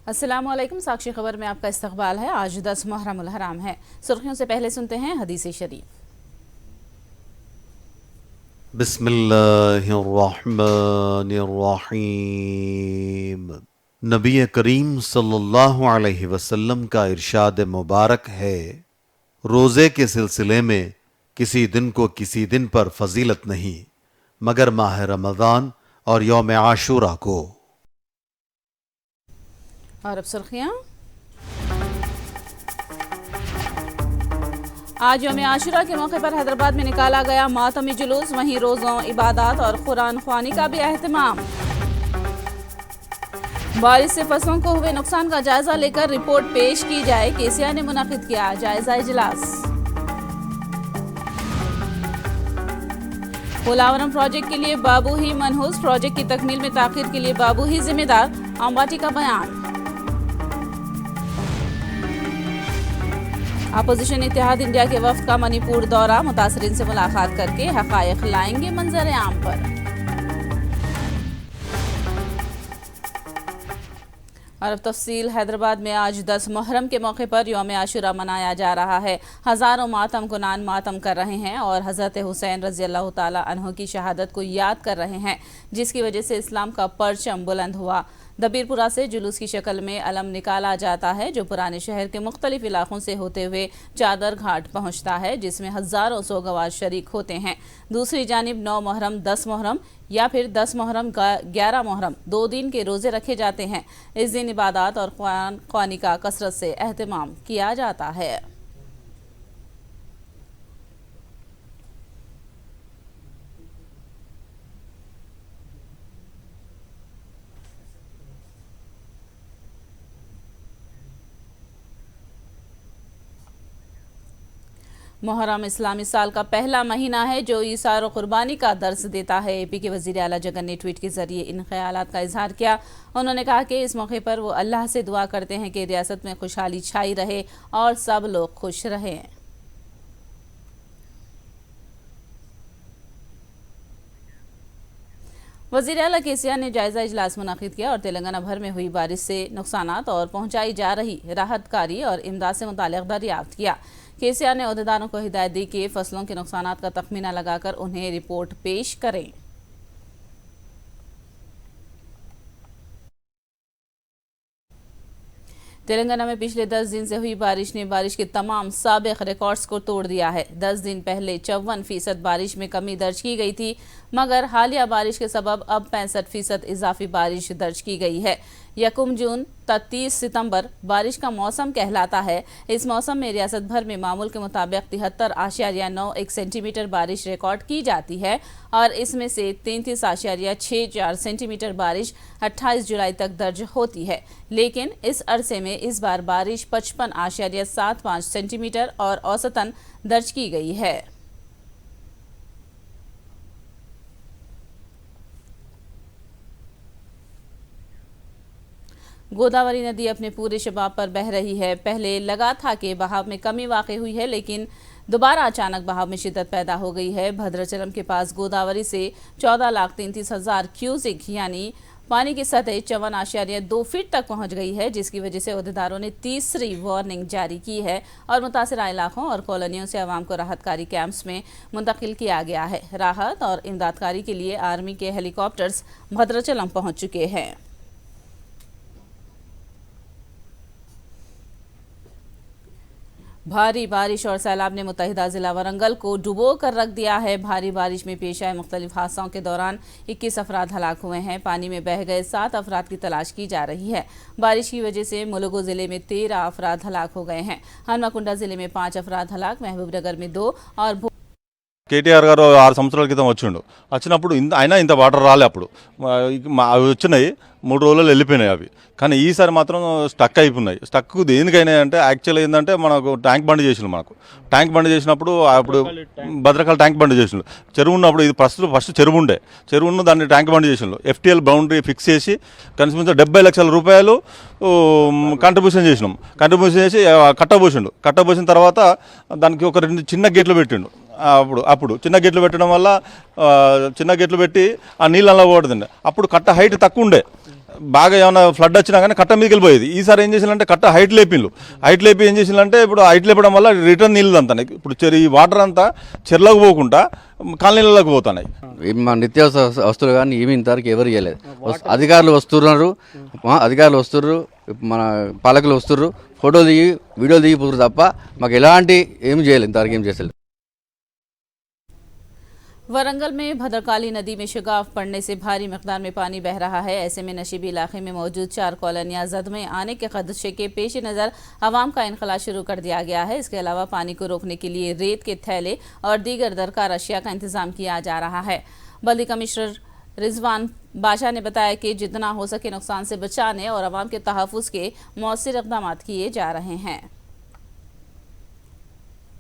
अस्सलामुअलैकुम। साक्षी खबर में आपका इस्तकबाल है। आज 10 मुहर्रम हराम है। सुर्खियों से पहले सुनते हैं हदीस शरीफ। बिस्मिल्लाहिर्रहमानिर्रहीम। नबी करीम सल्लल्लाहु अलैहि वसल्लम का इरशाद मुबारक है, रोज़े के सिलसिले में किसी दिन को किसी दिन पर फजीलत नहीं मगर माह रमज़ान और यौम आशूरा को। और अब सुर्खियाँ। आज यौम आशूरा के मौके पर हैदराबाद में निकाला गया मातमी जुलूस। वहीं रोज़ों, इबादत और कुरान ख्वानी का भी अहतमाम। बारिश से फसलों को हुए नुकसान का जायजा लेकर रिपोर्ट पेश की जाए, केसीआर ने मुनाकिद किया जायजा इजलास। पोलावरम प्रोजेक्ट के लिए बाबू ही मनहूस। प्रोजेक्ट की तकमील में ताखीर के लिए बाबू ही जिम्मेदार, अंबाटी का बयान। अपोजिशन इत्तेहाद इंडिया के वफ्द का मणिपुर दौरा, मुतासरीन से मुलाकात करके हकायक लाएंगे मंजर आम पर। और अब तफसील। हैदराबाद में आज 10 मुहर्रम के मौके पर यौम आशूरा मनाया जा रहा है। हज़ारों मातम कुनान मातम कर रहे हैं और हज़रत हुसैन रज़ी अल्लाह ताला अन्हु की शहादत को याद कर रहे हैं, जिसकी वजह से इस्लाम का परचम बुलंद हुआ। दबीरपुरा से जुलूस की शक्ल में अलम निकाला जाता है, जो पुराने शहर के मुख्तलिफ इलाकों से होते हुए चादर घाट पहुंचता है, जिसमें हज़ारों सोगवार शरीक होते हैं। दूसरी जानिब 9 मुहर्रम, 10 मुहर्रम या फिर 10 मुहर्रम 11 मुहर्रम 2 दिन के रोज़े रखे जाते हैं। इस दिन इबादत और कुरान ख्वानी का कसरत से एहतमाम किया जाता है। मुहर्रम इस्लामी साल का पहला महीना है, जो ईसार और कुर्बानी का दर्स देता है। एपी के वज़ीर आला जगन ने ट्वीट के जरिए इन ख्यालात का इजहार किया। उन्होंने कहा कि इस मौके पर वो अल्लाह से दुआ करते हैं कि रियासत में खुशहाली छाई रहे और सब लोग खुश रहें। वज़ीर आला केसीआर ने जायजा इजलास मुनाकिद किया और तेलंगाना भर में हुई बारिश से नुकसानात और पहुंचाई जा रही राहत कारी और इमदाद से मुताल्लिक़ दरियाफ्त किया। केसीआर ने अहदेदारों को हिदायत दी कि फसलों के नुकसानात का तखमीना लगाकर उन्हें रिपोर्ट पेश करें। तेलंगाना में पिछले 10 दिन से हुई बारिश ने बारिश के तमाम साबिक रिकॉर्ड्स को तोड़ दिया है। 10 दिन पहले 54% बारिश में कमी दर्ज की गई थी, मगर हालिया बारिश के सबब अब 65% इजाफी बारिश दर्ज की गई है। 1 जून 30 सितंबर बारिश का मौसम कहलाता है। इस मौसम में रियासत भर में मामूल के मुताबिक 73.91 सेंटीमीटर बारिश रिकॉर्ड की जाती है और इसमें से 33.64 सेंटीमीटर बारिश 28 जुलाई तक दर्ज होती है। लेकिन इस अरसे में इस बार बारिश 55.75 सेंटीमीटर और औसतन दर्ज की गई है। गोदावरी नदी अपने पूरे शबाब पर बह रही है। पहले लगा था कि बहाव में कमी वाक़ई हुई है, लेकिन दोबारा अचानक बहाव में शिद्दत पैदा हो गई है। भद्राचलम के पास गोदावरी से 14,33,000 क्यूसिक यानी पानी की सतह 54.2 फीट तक पहुंच गई है, जिसकी वजह से अहदेदारों ने तीसरी वार्निंग जारी की है और मुतासिरा इलाकों और कॉलोनियों से आवाम को राहतकारी कैंप्स में मुंतकिल किया गया है। राहत और इमदादकारी के लिए आर्मी के हेलीकॉप्टर्स भद्राचलम पहुँच चुके हैं। भारी बारिश और सैलाब ने मुत्तहिदा जिला वरंगल को डुबो कर रख दिया है। भारी बारिश में पेश आए मुख्तलिफ हादसों के दौरान 21 अफराद हलाक हुए हैं। पानी में बह गए 7 अफराद की तलाश की जा रही है। बारिश की वजह से मुलुगु जिले में 13 अफराद हलाक हो गए हैं। हनुमकुंडा जिले में 5 अफराद हलाक, महबूबनगर में 2 और కేటీఆర్ గారు 6 సంవత్సరాల క్రితం వచ్చిండు. వచ్చినప్పుడు అయినా ఇంత వాటర్ రాలే. అప్పుడు అవి వచ్చినాయి, 3 రోజుల్లో వెళ్ళిపోయినాయి అవి. కానీ ఈసారి మాత్రం స్టక్ అయిపోయినాయి. స్టక్ దేనికైనా అంటే యాక్చువల్ ఏంటంటే మనకు ట్యాంక్ బండ్ చేసిండు. మనకు ట్యాంక్ బండ్ చేసినప్పుడు అప్పుడు భద్రకాళి ట్యాంక్ బండ్ చేసిండు. చెరువు ఉన్నప్పుడు ఇది ఫస్ట్ చెరువు ఉండే, చెరువును దాన్ని ట్యాంక్ బండ్ చేసిండు. FTL బౌండరీ ఫిక్స్ చేసి కనీసం 70 లక్షల రూపాయలు కంట్రిబ్యూషన్ చేసినాం. కంట్రిబ్యూషన్ చేసి కట్టబోసిండు. కట్టబోసిన తర్వాత దానికి ఒక 2 చిన్న గేట్లు పెట్టిండు. అప్పుడు అప్పుడు చిన్న గేట్లు పెట్టడం వల్ల చిన్న గేట్లు పెట్టి ఆ నీళ్ళు అలా పోతుండే. అప్పుడు కట్ట హైట్ తక్కువ ఉండే, బాగా ఏమైనా ఫ్లడ్ వచ్చినా కానీ కట్ట మీదకి వెళ్ళిపోయేది. ఈసారి ఏం చేసిందంటే కట్ట హైట్ లేపిండ్రు. హైట్ లేపి ఏం చేసిందంటే ఇప్పుడు హైట్ లేపడం వల్ల రిటర్న్ నీళ్ళు అంతా ఇప్పుడు ఈ వాటర్ అంతా చెర్లకు పోకుండా కాలనీలకు పోతున్నాయి. మా నిత్యావసర వస్తువులు కానీ ఏమి ఇంతవరకు ఎవరు ఇవ్వలేదు. అధికారులు వస్తున్నారు, మన పాలకులు వస్తున్నారు, ఫోటోలు దిగి వీడియోలు దిగి పోతున్నారు తప్ప మాకు ఎలాంటి ఏం చేయలేదు, ఇంతవరకు ఏం చేసలేదు. वरंगल में भद्रकाली नदी में शिगाफ पड़ने से भारी मिकदार में पानी बह रहा है। ऐसे में नशीबी इलाके में मौजूद 4 कॉलोनियां जद में आने के खदशे के पेश नज़र आवाम का इनखला शुरू कर दिया गया है। इसके अलावा पानी को रोकने के लिए रेत के थैले और दीगर दरकार अशिया का इंतजाम किया जा रहा है। बल्दी कमिश्नर रिजवान बाशा ने बताया कि जितना हो सके नुकसान से बचाने और आवाम के तहफ़्फ़ुज़ के मौसर इक़दाम किए जा रहे हैं।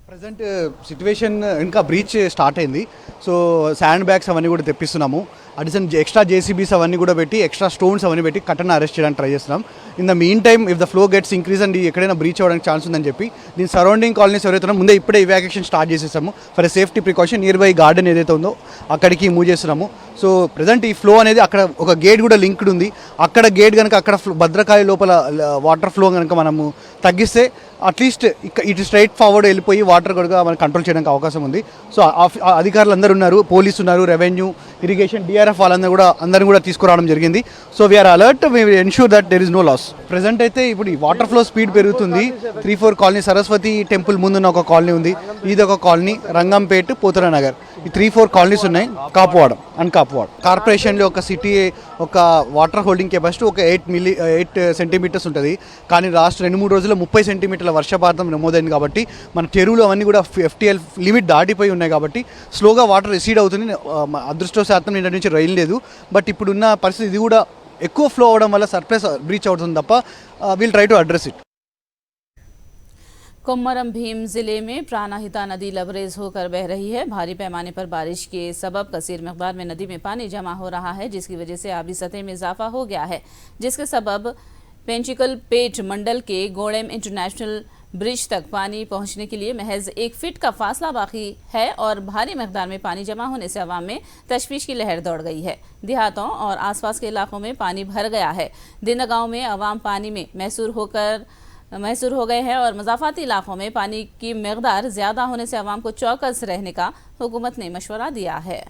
ప్రజెంట్ సిచ్యువేషన్ ఇంకా బ్రీచ్ స్టార్ట్ అయింది. సో శాండ్ బ్యాగ్స్ అవన్నీ కూడా తెప్పిస్తున్నాము. అడిషన్ ఎక్స్ట్రా జేసీబీస్ అవన్నీ కూడా పెట్టి ఎక్స్ట్రా స్టోన్స్ అవన్నీ పెట్టి కట్టను అరెస్ట్ చేయడానికి ట్రై చేస్తున్నాం. In the mean time if the flow gets increase and ఎక్కడైనా బ్రీచ్ అవ్వడానికి ఛాన్స్ ఉందని చెప్పి దీని సరౌండింగ్ కాలనీస్ ఎవరైతే ముందే ఇప్పుడే ఇవాక్యుయేషన్ స్టార్ట్ చేసేసాము. For safety precaution near by garden ఏదైతే ఉందో అక్కడికి మూవ్ చేస్తున్నాము. సో ప్రజెంట్ ఈ ఫ్లో అనేది అక్కడ ఒక గేట్ కూడా లింక్డ్ ఉంది. అక్కడ గేట్ కనుక అక్కడ భద్రకాళి లోపల వాటర్ ఫ్లో కనుక మనము తగ్గిస్తే అట్లీస్ట్ ఇటు స్ట్రైట్ ఫార్వర్డ్ వెళ్ళిపోయి వాటర్ కూడా మనం కంట్రోల్ చేయడానికి అవకాశం ఉంది. సో అధికారులు అందరూ ఉన్నారు, పోలీసు ఉన్నారు, రెవెన్యూ, ఇరిగేషన్, డిఆర్ఎఫ్ అందరినీ కూడా తీసుకురావడం జరిగింది. So we are alert, we ensure that there is no loss. Present అయితే ఇప్పుడు ఈ వాటర్ ఫ్లో స్పీడ్ పెరుగుతుంది. 3-4 కాలనీ, సరస్వతి టెంపుల్ ముందున్న ఒక కాలనీ ఉంది, ఇది ఒక కాలనీ, రంగంపేట్, పోతరా నగర్, ఈ 3-4 కాలనీస్ ఉన్నాయి. కాపువాడం కార్పొరేషన్లో ఒక సిటీ ఒక వాటర్ హోల్డింగ్ కెపాసిటీ ఒక 8 సెంటీమీటర్స్ ఉంటుంది. కానీ లాస్ట్ 2-3 రోజుల్లో 30 సెంటీమీటర్ల వర్షపాతం నమోదైంది. కాబట్టి మన చెరువులు అవన్నీ కూడా FTL లిమిట్ దాటిపోయి ఉన్నాయి. కాబట్టి స్లోగా వాటర్ రిసీడ్ అవుతుంది. అదృష్టవశాతం నిన్న నుంచి రైలు లేదు. బట్ ఇప్పుడున్న పరిస్థితి ఇది కూడా ఎక్కువ ఫ్లో అవడం వల్ల సర్ప్లస్ బ్రీచ్ అవుతుంది తప్ప will try to address it. Komaram Bheem जिले में प्राणहिता नदी लबरेज होकर बह रही है। भारी पैमाने पर बारिश के सबब कसीर मिक़दार में नदी में पानी जमा हो रहा है, जिसकी वजह से आबी सतह में इजाफा हो गया है, जिसके सबब पेंचिकल पेट मंडल के गोड़ेम इंटरनेशनल ब्रिज तक पानी पहुंचने के लिए महज 1 फीट का फासला बाकी है और भारी मिक़दार में पानी जमा होने से अवाम में तशवीश की लहर दौड़ गई है। देहातों और आसपास के इलाकों में पानी भर गया है। दिंदा गांव में अवाम पानी में महसूर हो गए हैं और मज़ाफ़ाती इलाकों में पानी की मिक़दार ज़्यादा होने से अवाम को चौकस रहने का हुकूमत ने मशवरा दिया है।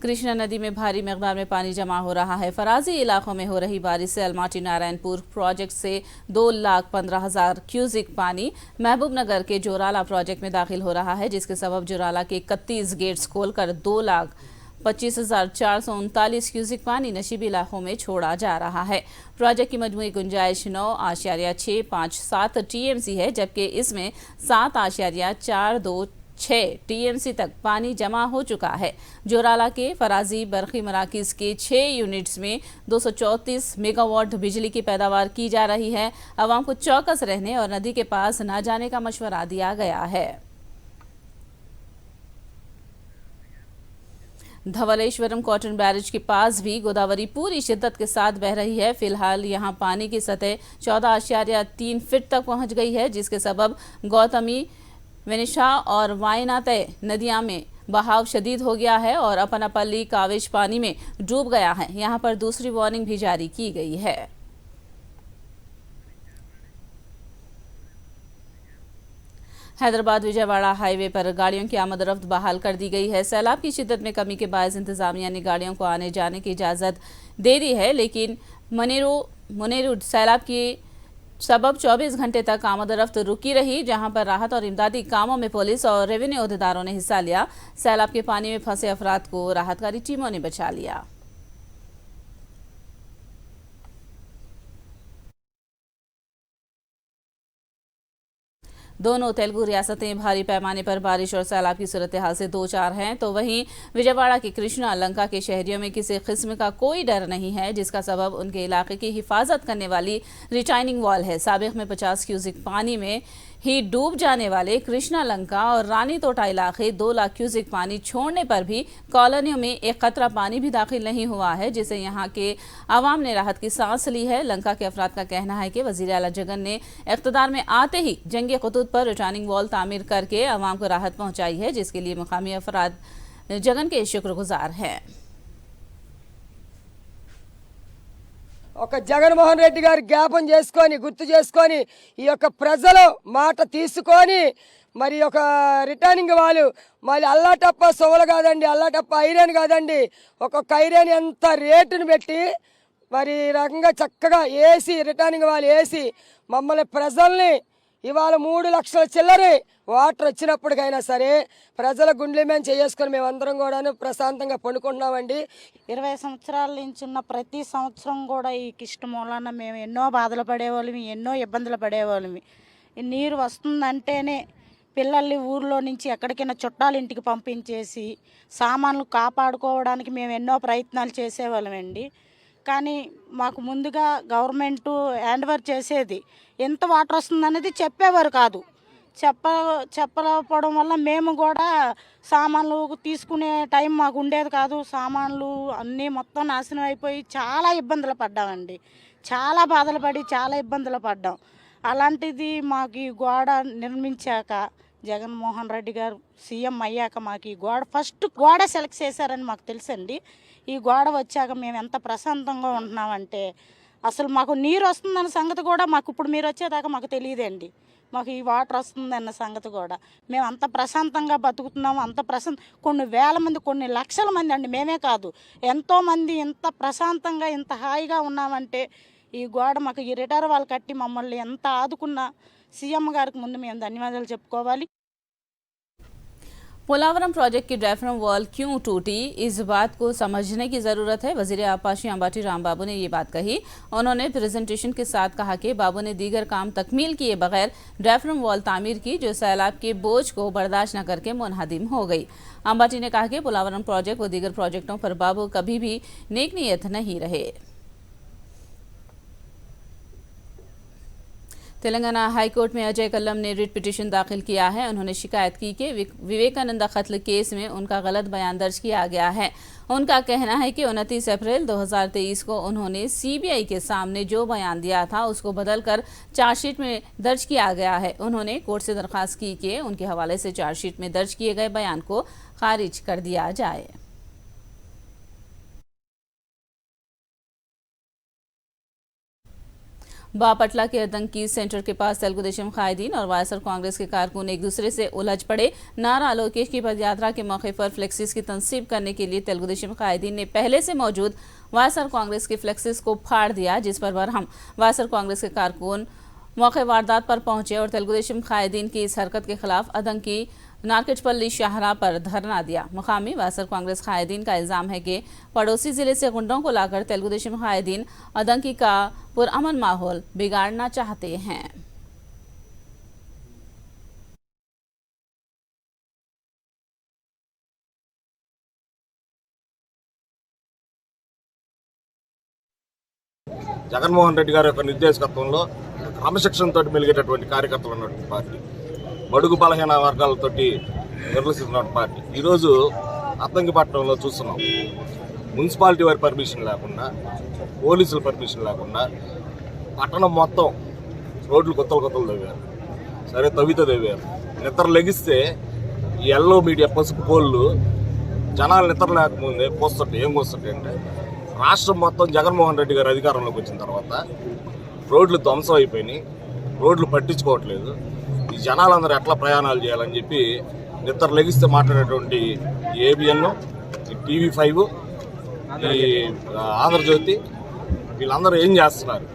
कृष्णा नदी में भारी मिक़दार में पानी जमा हो रहा है। फराजी इलाकों में हो रही बारिश से अलमाटी नारायणपुर प्रोजेक्ट से 2,15,000 क्यूसिक पानी महबूब नगर के जोराला प्रोजेक्ट में दाखिल हो रहा है, जिसके सबब जोराला के 31 गेट्स खोलकर 2,25,439 क्यूसिक पानी नशीबी इलाकों में छोड़ा जा रहा है। प्रोजेक्ट की मजमूई गुंजाइश 9.657 TMC है, जबकि इसमें 7.426 TMC तक पानी जमा हो चुका है। जोराला के फराजी बरखी मराकिज के 6 यूनिट्स में 234 मेगावाट बिजली की पैदावार की जा रही है। आवाम को चौकस रहने और नदी के पास न जाने का मशवरा दिया गया है। धवलेश्वरम कॉटन बैरेज के पास भी गोदावरी पूरी शिद्दत के साथ बह रही है। फिलहाल यहां पानी की सतह 14.3 फीट तक पहुंच गई है, जिसके सबब गौतमी, विनिशा और वायनातय नदियां में बहाव शदीद हो गया है और अपनापल्ली काविश पानी में डूब गया है। यहां पर दूसरी वार्निंग भी जारी की गई है। हैदराबाद विजयवाड़ा हाईवे पर गाड़ियों की आमद-रफ्त बहाल कर दी गई है। सैलाब की शिद्दत में कमी के बायस इंतजामिया ने गाड़ियों को आने जाने की इजाज़त दे दी है, लेकिन मुनेरू सैलाब की सबब 24 घंटे तक आमद-रफ्त रुकी रही, जहां पर राहत और इमदादी कामों में पुलिस और रेवेन्यू अहदेदारों ने हिस्सा लिया। सैलाब के पानी में फंसे अफराद को राहतकारी टीमों ने बचा लिया। दोनों तेलुगु रियासतें भारी पैमाने पर बारिश और सैलाब की सूरत हाल से 2-4 हैं, तो वहीं विजयवाड़ा के कृष्णा लंका के शहरियों में किसी किस्म का कोई डर नहीं है, जिसका सबब उनके इलाके की हिफाजत करने वाली रिटाइनिंग वॉल है। साबिक में 50 क्यूसिक पानी में ही डूब जाने वाले कृष्णा लंका और रानी तोटा इलाके 2 लाख क्यूसिक पानी छोड़ने पर भी कॉलोनियों में एक कतरा पानी भी दाखिल नहीं हुआ है, जिससे यहां के आवाम ने राहत की सांस ली है। लंका के अफराद का कहना है कि वजीर आला जगन ने इख्तिदार में आते ही जंगी खतूत पर रिटर्निंग वॉल तामीर करके आवाम को राहत पहुंचाई है, जिसके लिए मुकामी अफराद जगन के शुक्रगुजार हैं। ఒక జగన్మోహన్ రెడ్డి గారు జ్ఞాపం చేసుకొని గుర్తు చేసుకొని ఈ యొక్క ప్రజలు మాట తీసుకొని మరి ఒక రిటర్నింగ్ వాళ్ళు మళ్ళీ అల్లాటప్ప సోవలు కాదండి, అల్లాటప్ప ఐరన్ కాదండి, ఒక్కొక్క ఐరన్ ఎంత రేటును పెట్టి మరి రకంగా చక్కగా వేసి రిటర్నింగ్ వాళ్ళు వేసి మమ్మల్ని ప్రజల్ని ఇవాళ 3 లక్షల చిల్లరి వాటర్ వచ్చినప్పటికైనా సరే ప్రజల గుండెల మీద చేసుకొని మేమందరం కూడా ప్రశాంతంగా పండుకుంటున్నామండి. 20 సంవత్సరాల నుంచి ఉన్న ప్రతి సంవత్సరం కూడా ఈ కిష్ట మూలాన మేము ఎన్నో బాధలు పడేవాళ్ళమి, ఎన్నో ఇబ్బందులు పడేవాళ్ళమి. ఈ నీరు వస్తుందంటేనే పిల్లల్ని ఊర్లో నుంచి ఎక్కడికైనా చుట్టాల ఇంటికి పంపించేసి సామాన్లు కాపాడుకోవడానికి మేము ఎన్నో ప్రయత్నాలు చేసేవాళ్ళమండి. కానీ మాకు ముందుగా గవర్నమెంట్ హ్యాండ్ ఓవర్ చేసేది, ఎంత వాటర్ వస్తుందనేది చెప్పేవారు కాదు. చెప్పకపోవడం వల్ల మేము కూడా సామాన్లు తీసుకునే టైం మాకు ఉండేది కాదు. సామాన్లు అన్నీ మొత్తం నాశనం అయిపోయి చాలా ఇబ్బందులు పడ్డామండి. చాలా బాధలు పడి చాలా ఇబ్బందులు పడ్డాం. అలాంటిది మాకు ఈ గోడ నిర్మించాక జగన్మోహన్ రెడ్డి గారు సీఎం అయ్యాక మాకు ఈ గోడ ఫస్ట్ గోడ సెలెక్ట్ చేశారని మాకు తెలుసండి. ఈ గోడ వచ్చాక మేము ఎంత ప్రశాంతంగా ఉంటున్నామంటే అసలు మాకు నీరు వస్తుందన్న సంగతి కూడా మాకు ఇప్పుడు మీరు వచ్చేదాకా మాకు తెలియదండి. మాకు ఈ వాటర్ వస్తుందన్న సంగతి కూడా మేము అంత ప్రశాంతంగా బతుకుతున్నాము. అంత కొన్ని వేల మంది, కొన్ని లక్షల మంది అండి, మేమే కాదు, ఎంతోమంది ఇంత ప్రశాంతంగా ఇంత హాయిగా ఉన్నామంటే ఈ గోడ మాకు ఈ రిటైర్ వాళ్ళు కట్టి మమ్మల్ని ఎంత ఆదుకున్న సీఎం గారికి ముందు మేము ధన్యవాదాలు చెప్పుకోవాలి. पोलावरम प्रोजेक्ट की डायफ्राम वॉल क्यों टूटी, इस बात को समझने की ज़रूरत है। वज़ीर आपाशी अंबाटी रामबाबू ने ये बात कही। उन्होंने प्रेजेंटेशन के साथ कहा कि बाबू ने दीगर काम तकमील किए बगैर डायफ्राम वॉल तामीर की, जो सैलाब के बोझ को बर्दाश्त न करके मुनहदिम हो गई। अंबाटी ने कहा कि पोलावरम प्रोजेक्ट व दीगर प्रोजेक्टों पर बाबू कभी भी नेक नीयत नहीं रहे। तेलंगाना हाईकोर्ट में अजय कल्लम ने रिट पिटीशन दाखिल किया है। उन्होंने शिकायत की कि विवेकानंद कत्ल केस में उनका गलत बयान दर्ज किया गया है। उनका कहना है कि 29 अप्रैल 2023 को उन्होंने सीबीआई के सामने जो बयान दिया था उसको बदलकर चार्जशीट में दर्ज किया गया है। उन्होंने कोर्ट से दरख्वास्त की कि उनके हवाले से चार्जशीट में दर्ज किए गए बयान को खारिज कर दिया जाए। बापटला के आतंकी सेंटर के पास तेलुगुदेशम कायदीन और वायएसआर कांग्रेस के कारकुन एक दूसरे से उलझ पड़े। नारा लोकेश की पदयात्रा के मौके पर फ्लेक्सिस की तनसीब करने के लिए तेलुगुदेशम कायदीन ने पहले से मौजूद वायएसआर कांग्रेस के फ्लेक्सिस को फाड़ दिया, जिस पर बरहम वायएसआर कांग्रेस के कारकुन मौके वारदात पर पहुंचे और तेलुगुदेशम कायदीन की इस हरकत के खिलाफ आतंकी नारकेटपल्ली शाहरा पर धरना दिया। मुकामी वायएसआर कांग्रेस कायदीन का इल्जाम है कि पड़ोसी जिले से गुंडों को लाकर तेलुगुदेशम कायदीन आतंकी का पुरअमन माहौल बिगाड़ना चाहते हैं। జగన్మోహన్ రెడ్డి గారి యొక్క నిర్దేశకత్వంలో క్రమశిక్షణతో మెలిగేటటువంటి కార్యకర్తలు ఉన్నటువంటి పార్టీ, బడుగు బలహీన వర్గాలతోటి నిర్వహిస్తున్న పార్టీ. ఈరోజు అద్దంకిపట్నంలో చూస్తున్నాం, మున్సిపాలిటీ వారి పర్మిషన్ లేకుండా, పోలీసుల పర్మిషన్ లేకుండా పట్టణం మొత్తం రోడ్లు కొత్తలు తవ్వారు. సరే తవ్వారు, నిద్ర లెగిస్తే ఈ ఎల్లో మీడియా పసుపు కోళ్ళు జనాలు నిద్ర లేకముందే పోస్తుంటాయి. ఏం పోస్తుంటాయి అంటే, రాష్ట్రం మొత్తం జగన్మోహన్ రెడ్డి గారు అధికారంలోకి వచ్చిన తర్వాత రోడ్లు ధ్వంసం అయిపోయినాయి, రోడ్లు పట్టించుకోవట్లేదు, ఈ జనాలందరూ ఎట్లా ప్రయాణాలు చేయాలని చెప్పి నిద్ర లెగిస్తే మాట్లాడేటువంటి ఏబిఎన్, ఈ TV5, ఈ ఆంధ్రజ్యోతి వీళ్ళందరూ ఏం చేస్తున్నారు?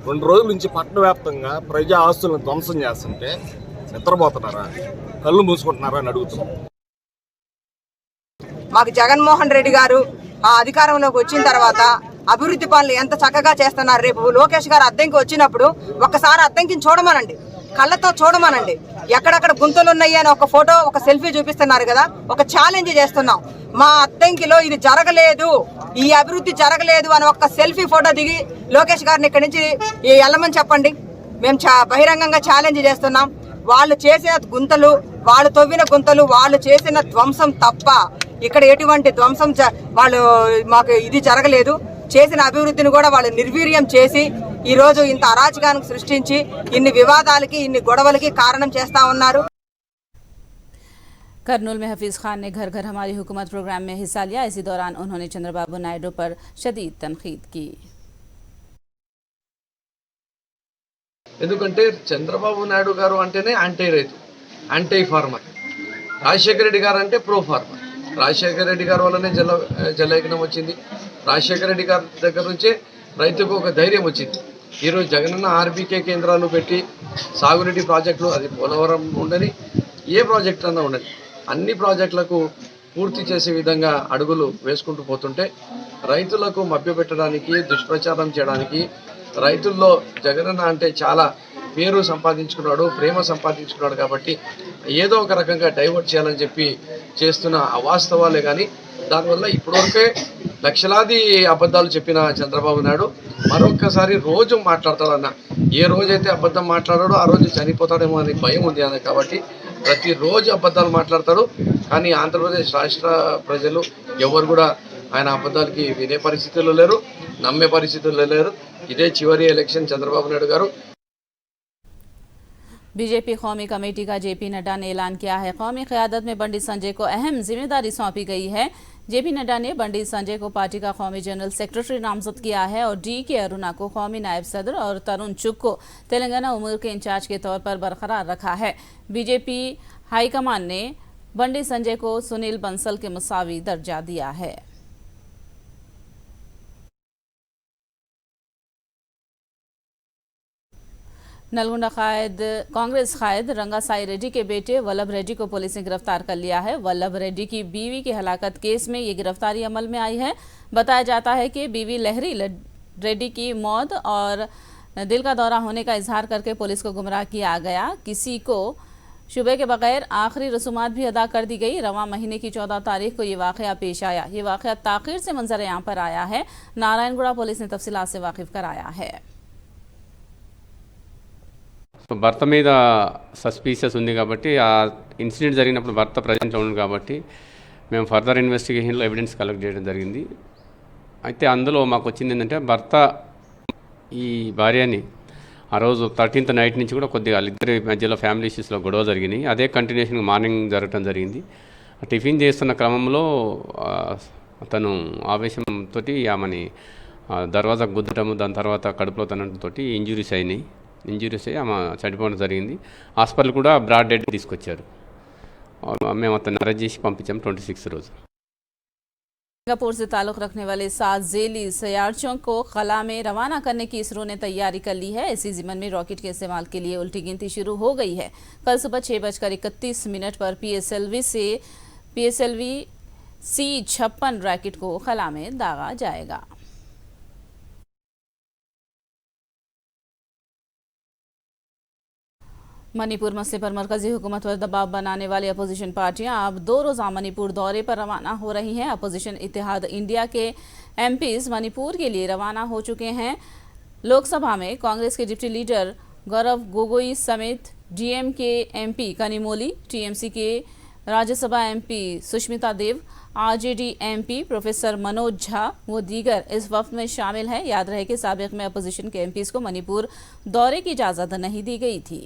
2 రోజుల నుంచి పట్టణ వ్యాప్తంగా ప్రజా ఆస్తులను ధ్వంసం చేస్తుంటే నిద్రపోతున్నారా, కళ్ళు మూసుకుంటున్నారా అని అడుగుతున్నాం. మాకు జగన్మోహన్ రెడ్డి గారు ఆ అధికారంలోకి వచ్చిన తర్వాత అభివృద్ధి పనులు ఎంత చక్కగా చేస్తున్నారు. రేపు లోకేష్ గారు అద్దంకి వచ్చినప్పుడు ఒక్కసారి అద్దంకిని చూడమనండి, కళ్ళతో చూడమనండి. ఎక్కడెక్కడ గుంతలు ఉన్నాయి అని ఒక ఫోటో, ఒక సెల్ఫీ చూపిస్తున్నారు కదా. ఒక ఛాలెంజ్ చేస్తున్నాం, మా అద్దంకిలో ఇది జరగలేదు, ఈ అభివృద్ధి జరగలేదు అని ఒక సెల్ఫీ ఫోటో దిగి లోకేష్ గారిని ఇక్కడి నుంచి వెళ్ళమని చెప్పండి. మేము బహిరంగంగా ఛాలెంజ్ చేస్తున్నాం. వాళ్ళు చేసిన గుంతలు, వాళ్ళు తవ్విన గుంతలు, వాళ్ళు చేసిన ధ్వంసం తప్ప ఇక్కడ ఎటువంటి ధ్వంసం వాళ్ళు మాకు ఇది జరగలేదు. చేసిన అభివృద్ధిని కూడా వాళ్ళు నిర్వీర్యం చేసి ఈ రోజు ఇంత అరాచకానికి సృష్టించి ఇన్ని వివాదాలకి, ఇన్ని గొడవలకి కారణం చేస్తా ఉన్నారు. करनूल में हफीज खान ने घर घर हमारी हुकूमत प्रोग्राम में हिस्सा लिया। इसी दौरान उन्होंने चंद्रबाबू नायडू पर शदीद तनकीद की। ఎందుకంటే చంద్రబాబు నాయుడు గారు అంటేనే యాంటీ రైతు, యాంటీ ఫార్మర్. రాజశేఖర రెడ్డి గారు అంటే ప్రో ఫార్మర్. రాజశేఖర రెడ్డి గారి వల్లనే జలయజ్ఞం వచ్చింది. రాజశేఖర రెడ్డి గారి దగ్గర నుంచే రైతుకు ఒక ధైర్యం వచ్చింది. ఈరోజు జగనన్న ఆర్బీకే కేంద్రాలు పెట్టి సాగునీటి ప్రాజెక్టులు, అది పోలవరం ఉండని ఏ ప్రాజెక్ట్ అన్నా ఉండని, అన్ని ప్రాజెక్టులకు పూర్తి చేసే విధంగా అడుగులు వేసుకుంటూ పోతుంటే రైతులకు మభ్యపెట్టడానికి, దుష్ప్రచారం చేయడానికి, రైతుల్లో జగనన్న అంటే చాలా పేరు సంపాదించుకున్నాడు, ప్రేమ సంపాదించుకున్నాడు కాబట్టి ఏదో ఒక రకంగా డైవర్ట్ చేయాలని చెప్పి చేస్తున్న అవాస్తవాలే కానీ దానివల్ల ఇప్పటివరకే లక్షలాది అబద్ధాలు చెప్పిన చంద్రబాబు నాయుడు మరొక్కసారి రోజు మాట్లాడతాడన్న. ఏ రోజైతే అబద్ధం మాట్లాడాడో ఆ రోజు చనిపోతాడేమో అని భయం ఉంది అన్న. కాబట్టి ప్రతిరోజు అబద్ధాలు మాట్లాడతాడు. కానీ ఆంధ్రప్రదేశ్ రాష్ట్ర ప్రజలు ఎవరు కూడా ఆయన అబద్ధాలకి వినే పరిస్థితుల్లో లేరు, నమ్మే పరిస్థితుల్లో లేరు. ఇదే చివరి ఎలక్షన్ చంద్రబాబు నాయుడు గారు. बीजेपी कौमी कमेटी का जेपी नड्डा ने ऐलान किया है। कौमी क़यादत में बंडी संजय को अहम जिम्मेदारी सौंपी गई है। जेपी नड्डा ने बंडी संजय को पार्टी का कौमी जनरल सेक्रेटरी नामजद किया है और DK अरुणा को कौमी नायब सदर और तरुण चुग को तेलंगाना उमूर के इंचार्ज के तौर पर बरकरार रखा है। बीजेपी हाईकमान ने बंडी संजय को सुनील बंसल के मुसावी दर्जा दिया है। नलगुंडा कांग्रेस कायद रंगासाई रेड्डी के बेटे वल्लभ रेड्डी को पुलिस ने गिरफ्तार कर लिया है। वल्लभ रेड्डी की बीवी की हलाकत केस में ये गिरफ्तारी अमल में आई है। बताया जाता है कि बीवी लहरी रेड्डी की मौत और दिल का दौरा होने का इजहार करके पुलिस को गुमराह किया गया। किसी को शुबे के बगैर आखिरी रसूमात भी अदा कर दी गई। रवां महीने की 14 तारीख को ये वाक़या पेश आया। ये वाक़या ताख़ीर से मंजर आम पर आया है। नारायणगुड़ा पुलिस ने तफसीलात से वाकिफ कराया है। సో భర్త మీద సస్పీషియస్ ఉంది కాబట్టి ఆ ఇన్సిడెంట్ జరిగినప్పుడు భర్త ప్రజెంట్ ఉంది కాబట్టి మేము ఫర్దర్ ఇన్వెస్టిగేషన్లో ఎవిడెన్స్ కలెక్ట్ చేయడం జరిగింది. అయితే అందులో మాకు వచ్చింది ఏంటంటే భర్త ఈ భార్యని ఆ రోజు 13th నైట్ నుంచి కూడా కొద్దిగా ఇద్దరి మధ్యలో ఫ్యామిలీ ఇష్యూస్లో గొడవ జరిగినాయి. అదే కంటిన్యూషన్ మార్నింగ్ జరగడం జరిగింది. టిఫిన్ చేస్తున్న క్రమంలో అతను ఆవేశంతో ఆమెని దర్వాజా గుద్దటము, దాని తర్వాత కడుపులో తనతో ఇంజురీస్ అయ్యి ఆమె చనిపోవడం జరిగింది. హాస్పిటల్ కూడా బ్రాడ్ డెడ్ తీసుకొచ్చారు. మేము అతన్ని అరెస్ట్ చేసి పంపించాము 26 రోజు. सिंगापुर से ताल्लुक़ रखने वाले 7 ज़ेली सयारचों को खला में रवाना करने की इसरो ने तैयारी कर ली है। इसी ज़िमन में रॉकेट के इस्तेमाल के लिए उल्टी गिनती शुरू हो गई है। कल सुबह 6:31 पर PSLV C-56 रॉकेट को खला में दागा जाएगा। मणिपुर मसले पर मरकजी हुकूमत पर दबाव बनाने वाली अपोजिशन पार्टियां अब 2 रोज़ा मणिपुर दौरे पर रवाना हो रही हैं। अपोजिशन इत्तेहाद इंडिया के MPs मणिपुर के लिए रवाना हो चुके हैं। लोकसभा में कांग्रेस के डिप्टी लीडर गौरव गोगोई समेत DMK MP कनिमोली, TMC के Rajya Sabha MP Sushmita Dev, RJD MP professor Manoj Jha वो दीगर इस वफ्द में शामिल हैं। याद रहे कि साबिक में अपोजिशन के MPs को मणिपुर दौरे की इजाज़त नहीं दी गई थी।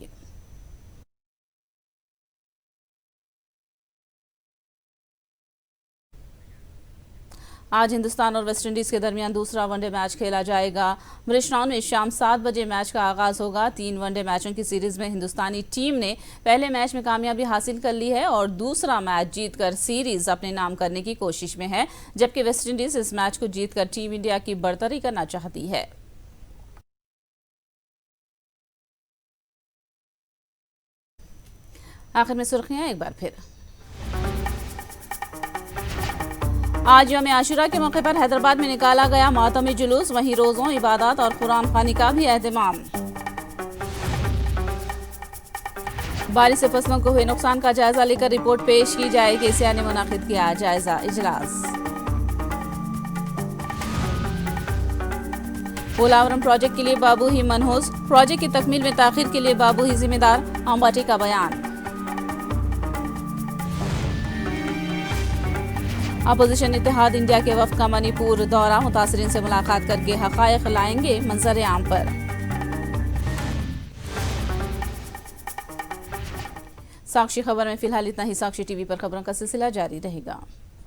आज हिंदुस्तान और वेस्टइंडीज़ के दरमियान दूसरा वनडे मैच खेला जाएगा। ब्रिजटाउन में शाम 7 बजे मैच का आगाज़ होगा। 3 वनडे मैचों की सीरीज़ में हिंदुस्तानी टीम ने पहले मैच में कामयाबी हासिल कर ली है और दूसरा मैच जीतकर सीरीज़ अपने नाम करने की कोशिश में है, जबकि वेस्टइंडीज़ इस मैच को जीतकर टीम इंडिया की बढ़तरी करना चाहती है। आखिर में सुर्खियां एक बार फिर। आज यौम आशुरा के मौके पर हैदराबाद में निकाला गया मातमी जुलूस। वहीं रोज़ों, इबादत और कुरान ख़वानी का भी एहतमाम। बारिश से फसलों को हुए नुकसान का जायजा लेकर रिपोर्ट पेश की जाएगी। केसीआर ने मुनाकिद किया जायजा इजलास। पोलावरम प्रोजेक्ट के लिए बाबू ही मनहूस, प्रोजेक्ट की तकमील में ताखिर के लिए बाबू ही जिम्मेदार, अंबाटी का बयान। अपोजिशन इत्तेहाद इंडिया के वफ्द का मणिपुर दौरा, मुतासरीन से मुलाकात करके हक़ाइक़ लाएंगे मंजर आम पर। साक्षी खबर में फिलहाल इतना ही। साक्षी टीवी पर खबरों का सिलसिला जारी रहेगा।